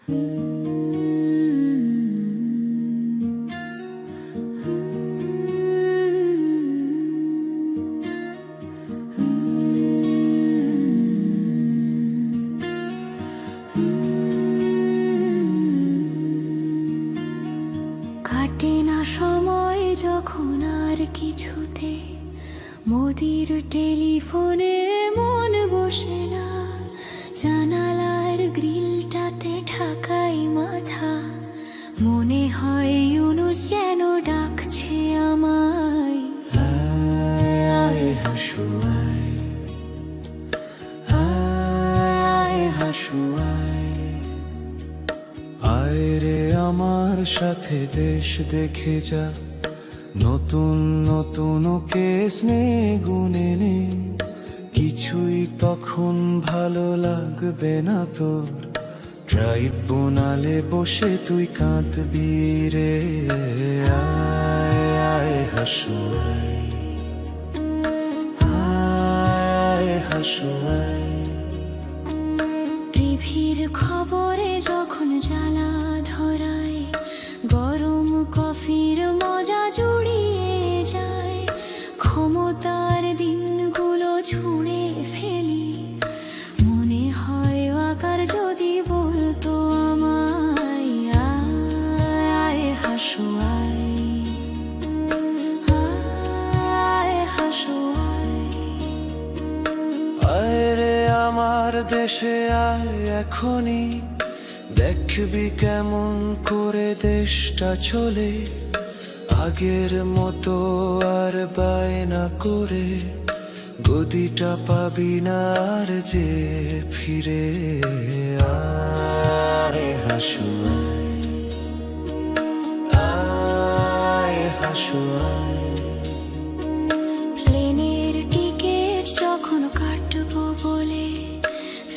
কাটে না সময় যখন আর কিছুতে, মোদির টেলিফোনে মন বসে না, জানালার গ্রিলটাতে ঢাকাই মাথা, মনে হয় ইউনুস যেন ডাকছে আমায়। আয় হাসু আয়, আয় হাসু আয়, আয় রে আমার সাথে দেশ দেখে যা, নতুন নতুন কেস নে গুনে নে, কিছুই তখন ভালো লাগবে না তোর, ট্রাইব্যুনালে বসে তুই কাঁদবি রে। আয় আয় হাসু আয়, আয় হাসু আয়, টিভির খবরে যখন জ্বালা ধরায়, গরম কফির মজা জুড়িয়ে যায়, ক্ষমতার দিনগুলো ছুঁড়ে ফেলি, মনে হয় আকার যদি বলতো আমায়। আয় হাসু আয়, আয় হাসু আয়, আয় রে আমার দেশে আয় এখনই, দেখবি কেমন করে দেশটা চলে, আগের মতো আর বায়না করে গদিটা পাবি না আর যে ফিরে। আয় হাসু আয়, আয় হাসু আয়, প্লেনের টিকিট যখন কাটবো বলে,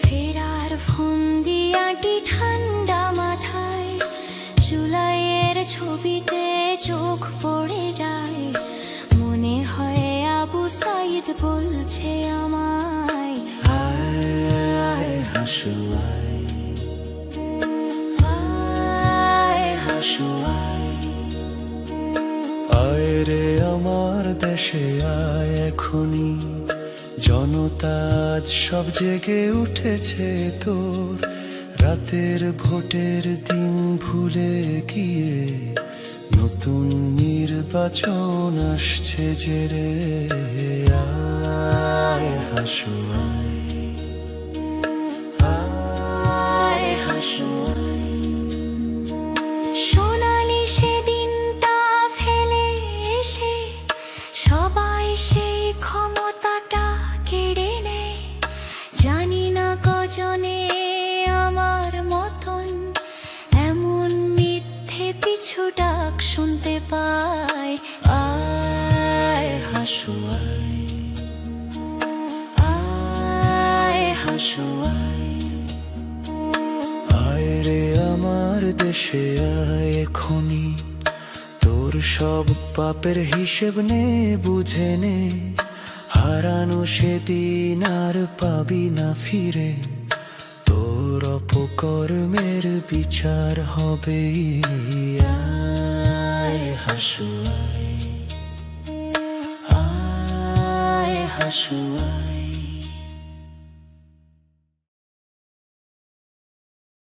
ফেরার ফন্দি আঁটি ঠান্ডা মাথায়, জুলাইয়ের ছবিতে চোখ পড়ে যায়, মনে হয় আবু সাইদ বলছে আমায়। আয় হাসু আয়, আয় হাসু আয়, আয় রে আমার দেশে আয় এখনই, জনতা আজ সব জেগে উঠেছে তোর, রাতের ভোটের দিন ভুলে গিয়ে নতুন নির্বাচন আসছে যে রে। আয় হাসু আয়, আয় হাসু আয়, সোনালি সেদিনটা ফেলে এসে সবাই সেই ক্ষমতাটা কেড়ে নেয়, জানি না কজনে আমার মতন এমন মিথ্যে পিছু ডাক শুনতে পায়। আয় হাসু আয়, আয় হাসু আয়, আয় রে আমার দেশে আয় এখনই, তোর সব পাপের হিসেব নে বুঝে নে, হারানো সেদিন আর পাবি না ফিরে, তোর অপকর্মের বিচার হবে। আয় হাসু আয়, আয় হাসু আয়।